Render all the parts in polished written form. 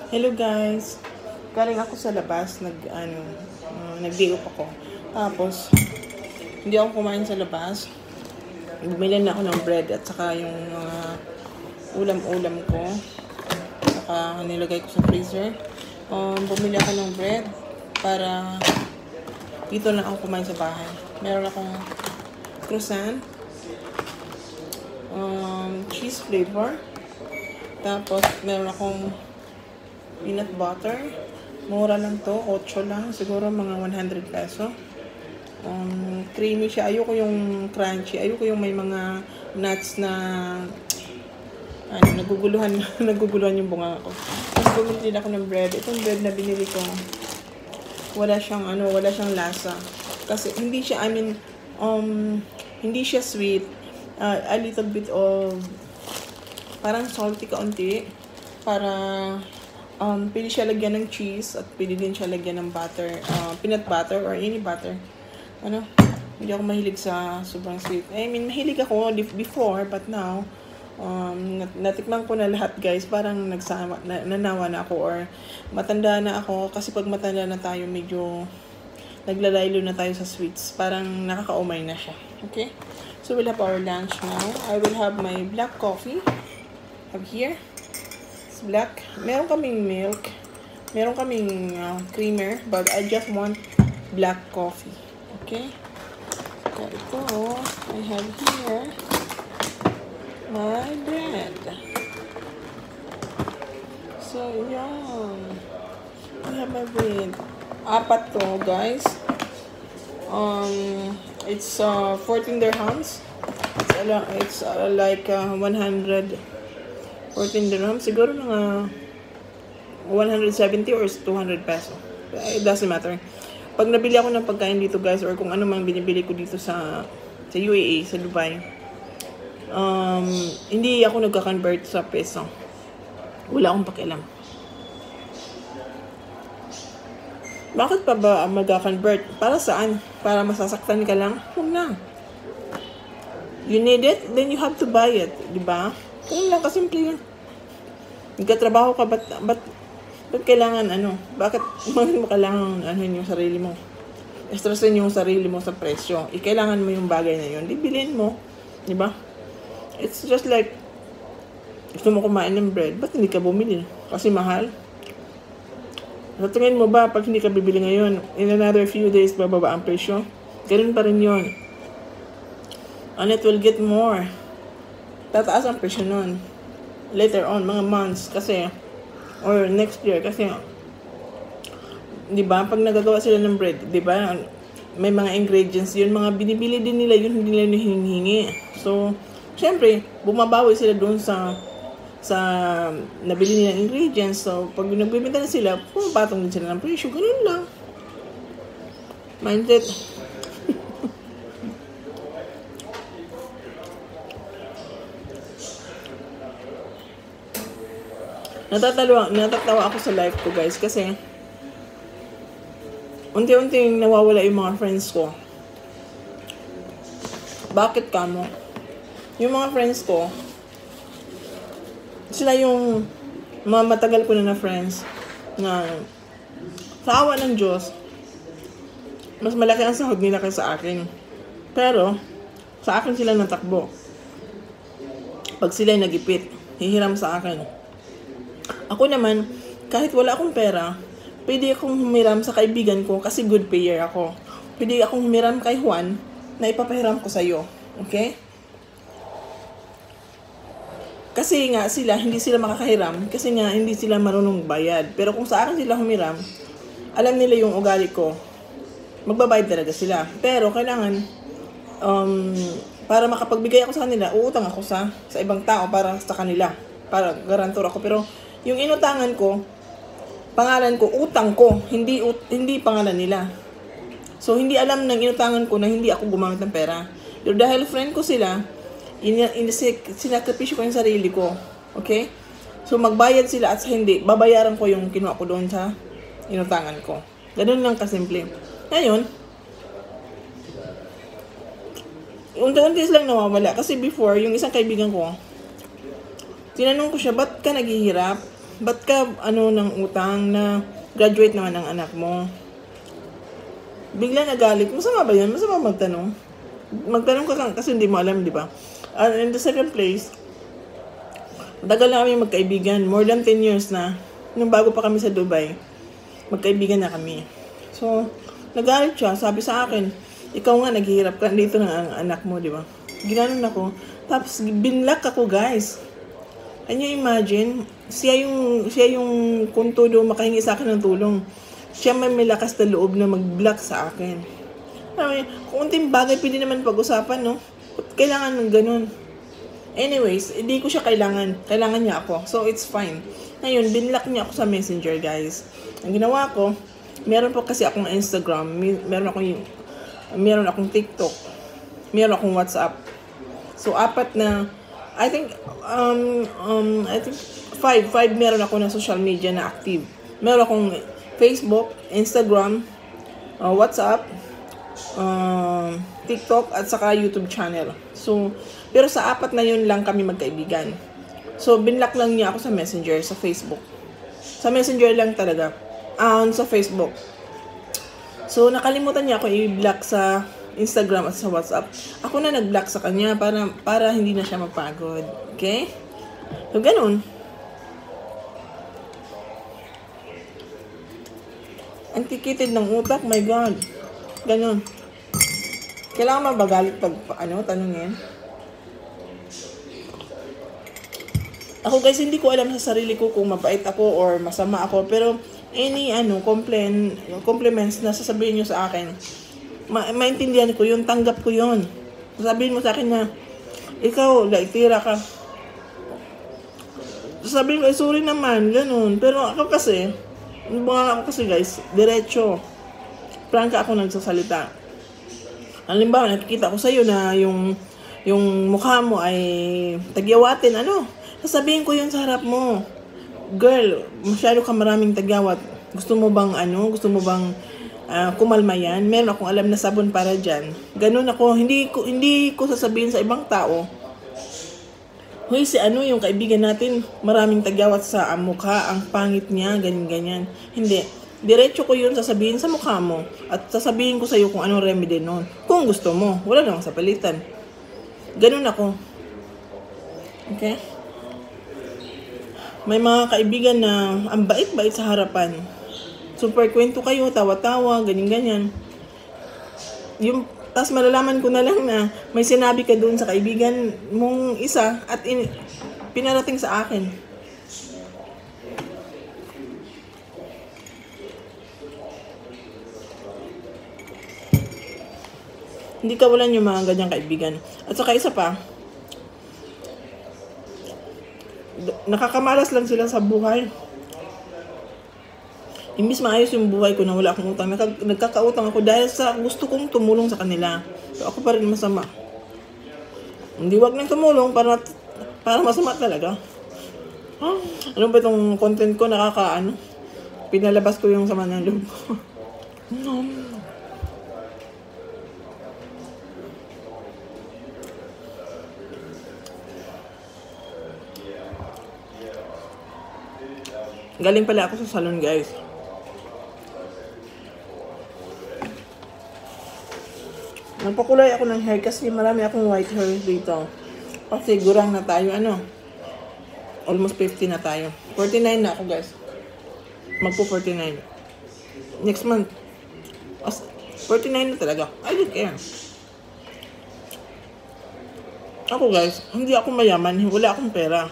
Hello guys. Galing ako sa labas, nag-day off ako. Tapos hindi ako kumain sa labas. Bumili na ako ng bread at saka yung mga ulam-ulam ko. Saka nilagay ko sa freezer. Bumili ako ng bread para dito na ako kumain sa bahay. Meron akong croissant, cheese flavor. Tapos meron akong peanut butter. Mura lang to, 8 lang. Siguro mga 100 peso. Creamy siya. Ayoko yung crunchy. Ayoko yung may mga nuts na naguguluhan yung bunga ko. Tapos bumili din ako ng bread. Itong bread na binili ko, wala siyang lasa. Kasi hindi siya, hindi siya sweet. A little bit of parang salty kaunti. Para pwede siya lagyan ng cheese at pwede din siya lagyan ng butter, peanut butter or any butter. Hindi ako mahilig sa sobrang sweet. Mahilig ako before, but now, natikman ko na lahat guys. Parang nanawa na ako or matanda na ako. Kasi pag matanda na tayo, medyo naglalaylo na tayo sa sweets. Parang nakakaumay na siya. Okay? So we'll have our lunch now. I will have my black coffee. Have here. Black. Meron kaming milk. Meron kaming creamer. But I just want black coffee. Okay? So ito, I have here my bread. So, yun. I have my bread. 4 to, guys. It's 14 dirhams. It's like 100 14 dirham, siguro mga 170 or 200 peso. It doesn't matter. Pag nabili ako ng pagkain dito guys, or kung ano mang binibili ko dito sa UAE, sa Dubai, hindi ako nagka-convert sa peso. Wala akong pakialam. Bakit pa ba magka-convert? Para saan? Para masasaktan ka lang? Huwag na. You need it, then you have to buy it. Diba? Kung lang kasimple yun. Nagkatrabaho ka, ba't kailangan bakit mo kailangan yung sarili mo? Stressin yung sarili mo sa presyo. Kailangan mo yung bagay na yun. Di bilhin mo. Diba? It's just like, gusto mo kumain ng bread, ba't hindi ka bumili? Kasi mahal. Sa tingin mo ba, pag hindi ka bibili ngayon, in another few days, bababa ang presyo? Ganun pa rin yun. And it will get more. Tataas ang presyo nun. Later on, mga months, kasi, or next year, kasi, di ba, pag nagagawa sila ng bread, di ba, may mga ingredients yun, mga binibili din nila yun, hindi nila hinihingi. So, syempre, bumabawi sila doon sa nabili nilang ingredients. So, pag nagbibenta na sila, pumapatong din sila ng presyo. Ganun lang. Mindset. Natatawa ako sa life ko guys kasi unti-unting nawawala yung mga friends ko. Bakit kamo? Yung mga friends ko, sila yung mga matagal ko na friends na sa awa ng Diyos, mas malaki ang sahod nila kaysa akin. Pero, sa akin sila natakbo. Pag sila'y nagipit, hihiram sa akin. Ako naman, kahit wala akong pera, pwede akong humiram sa kaibigan ko kasi good payer ako. Pwede akong humiram kay Juan na ipapahiram ko sa'yo. Okay? Kasi nga sila, hindi sila makakahiram kasi nga hindi sila marunong bayad. Pero kung sa akin sila humiram, alam nila yung ugali ko. Magbabayad talaga sila. Pero kailangan, para makapagbigay ako sa kanila, uutang ako sa ibang tao para sa kanila. Para garantor ako. Pero yung inutangan ko, pangalan ko, utang ko, hindi pangalan nila. So, hindi alam ng inutangan ko na hindi ako gumamit ng pera. Pero dahil friend ko sila, sinakripisyo ko yung sarili ko. Okay? So, magbayad sila at sa hindi, babayaran ko yung kinuha ko doon sa inutangan ko. Ganun lang kasimple. Ngayon, unti-unti silang nawawala. Kasi before, yung isang kaibigan ko, tinanong ko siya, ba't ka naghihirap? ba't ka, ng utang na graduate naman ang anak mo? Bigla nagalit. Masama ba yan? Masama magtanong. Magtanong ka kasi hindi mo alam, di ba? And in the second place, tagal na kami magkaibigan. More than 10 years na. Nung bago pa kami sa Dubai, magkaibigan na kami. So, nagalit siya. Sabi sa akin, ikaw nga naghihirap ka dito ng anak mo, di ba? Ginanon ako. Tapos, binlock ako, guys. Can you imagine? Siya yung kung todo makahingi sa akin ng tulong. Siya may lakas na loob na mag-block sa akin. Kung unting bagay, pwede naman pag-usapan, no? Kailangan ng ganun. Anyways, hindi ko siya kailangan. Kailangan niya ako. So, it's fine. Ngayon, binlock niya ako sa Messenger, guys. Ang ginawa ko, meron po kasi akong Instagram, meron akong TikTok, meron akong WhatsApp. So, I think 5 meron ako na social media na active. Meron akong Facebook, Instagram, WhatsApp, TikTok, at saka YouTube channel. So, pero sa 4 na yun lang kami magkaibigan. So, binlock lang niya ako sa Messenger, sa Facebook. Sa Messenger lang talaga. Sa Facebook. So, nakalimutan niya ako i-block sa Instagram at sa WhatsApp. Ako na nag-block sa kanya para hindi na siya mapagod. Okay? So, ganun. Antiquated ng utak, my God. Ganun. Kailangan mabagalit pag, tanungin. Ako guys, hindi ko alam sa sarili ko kung mabait ako or masama ako. Pero, any, compliments na sasabihin nyo sa akin, maintindihan ko yun, tanggap ko yun. Sabihin mo sa akin na, ikaw, laitira ka. Sabihin ko, sorry naman, ganun. Pero ako kasi guys, diretso. Prangka ako nagsasalita. Halimbawa, nakikita ko sa'yo na yung mukha mo ay tagyawatin, sasabihin ko yun sa harap mo. Girl, masyado ka maraming tagyawat. Gusto mo bang kumalma yan? Meron akong alam na sabon para dyan. Ganun ako, hindi ko sasabihin sa ibang tao, hoy, yung kaibigan natin, maraming tagyawat sa mukha, ang pangit niya, ganyan. Hindi. Diretso ko yun sasabihin sa mukha mo. At sasabihin ko sa'yo kung anong remedy nun. Kung gusto mo. Wala namang sa palitan. Ganun ako. Okay? May mga kaibigan na ang bait-bait sa harapan. Super kwento kayo, tawa-tawa, ganyan. Tapos malalaman ko na lang na may sinabi ka doon sa kaibigan mong isa at pinarating sa akin. Hindi kawalan yung mga ganyang kaibigan. At saka isa pa, nakakamalas lang sila sa buhay. Imbis maayos yung buhay ko na wala akong utang, nagkakautang ako dahil sa gusto kong tumulong sa kanila. So ako pa rin masama. Hindi wag nang tumulong para masama talaga. Ano ba itong content ko? Pinalabas ko yung sama ng loob ko. Galing pala ako sa salon, guys. Nagpakulay ako ng hair kasi marami akong white hair dito. Kasi gurang na tayo, almost 50 na tayo. 49 na ako, guys. Magpo 49. Next month. 49 na talaga. I don't care. Ako, guys, hindi ako mayaman. Wala akong pera.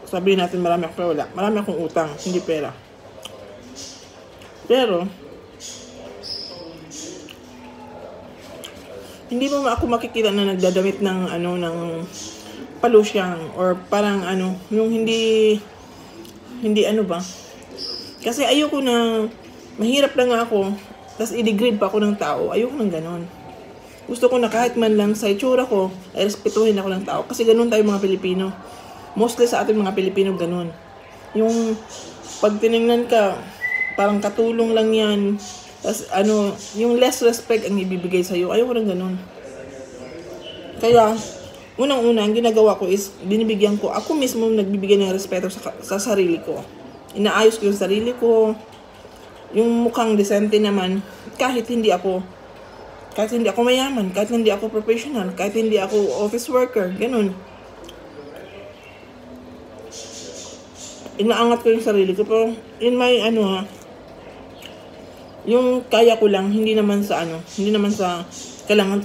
Sabihin natin marami akong pera. Wala. Marami akong utang. Hindi pera. Pero, hindi mo ako makikita na nagdadamit ng palusyang or parang yung hindi ba. Kasi ayoko na mahirap lang ako tapos i-degrade pa ako ng tao. Ayoko nang ganon. Gusto ko na kahit man lang sa itsura ko ay respetuhin ako ng tao kasi ganon tayo mga Pilipino. Mostly sa ating mga Pilipino ganon. Yung pag tinignan ka parang katulong lang yan. Tapos yung less respect ang ibibigay sa'yo. Ayaw ko rin ganun. Kaya, unang-una, ang ginagawa ko is, binibigyan ko, ako mismo nagbibigay ng respeto sa sarili ko. Inaayos ko yung sarili ko. Yung mukhang decente naman, kahit hindi ako mayaman, kahit hindi ako professional, kahit hindi ako office worker, ganun. Inaangat ko yung sarili ko, pero in my yung kaya ko lang, hindi naman sa kailangan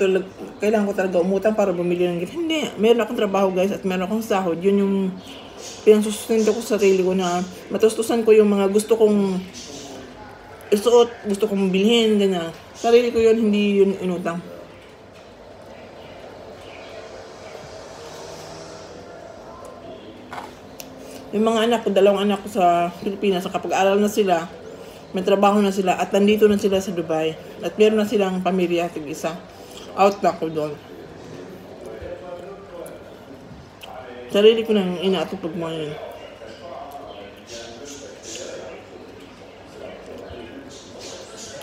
ko talaga umutang para bumili ng gift. Hindi, meron akong trabaho guys at meron akong sahod. Yun yung pinagsusustento ko sa sarili ko na matustusan ko yung mga gusto kong isuot, gusto kong bilhin, ganyan. Sarili ko yun, hindi yun inutang. Yung mga anak ko, 2 anak ko sa Pilipinas, kapag-aral na sila, may trabaho na sila, at nandito na sila sa Dubai. At meron na silang pamilya, tig-isa. Out na ko doon. Sarili ko nang inaatupag mo yun.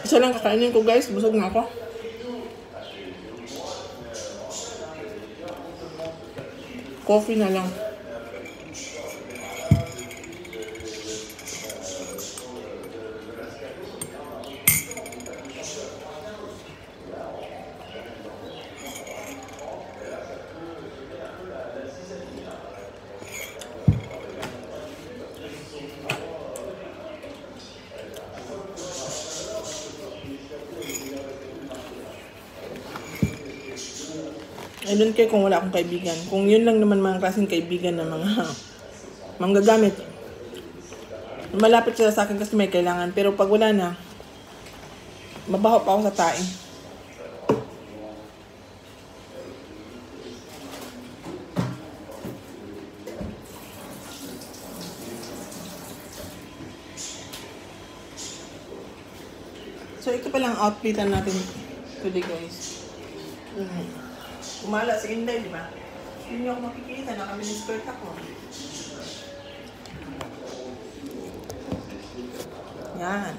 Isa lang kakainin ko guys, busog na ako. Coffee na lang. I don't care kung wala akong kaibigan. Kung yun lang naman mga klaseng kaibigan na mga manggagamit. Malapit sila sa akin kasi may kailangan. Pero pag wala na, mabaho pa ako sa tae. So ito palang outfitan natin today guys. Umala si Inday, di ba? Hindi niyo ako makikita, naka-miniskirt ako. Yan.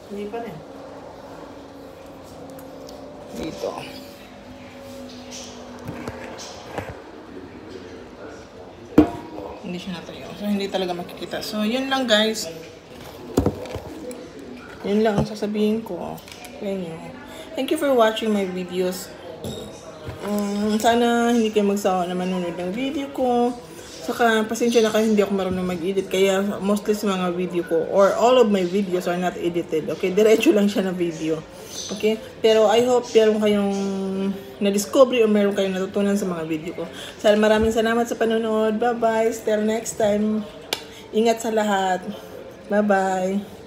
Hindi pa rin. Dito. Hindi siya natayo. So, hindi talaga makikita. So, yun lang guys. Yun lang ang sasabihin ko. Thank you for watching my videos. Sana hindi kayo magsawa na manonood ng video ko. Saka, pasensya na kayo, hindi ako marunong mag-edit. Kaya, mostly sa mga video ko, or all of my videos are not edited. Okay, diretso lang siya na video. Okay? Pero, I hope meron kayong na-discover o meron kayong natutunan sa mga video ko. Sana maraming salamat sa panonood. Bye-bye. Till next time. Ingat sa lahat. Bye-bye.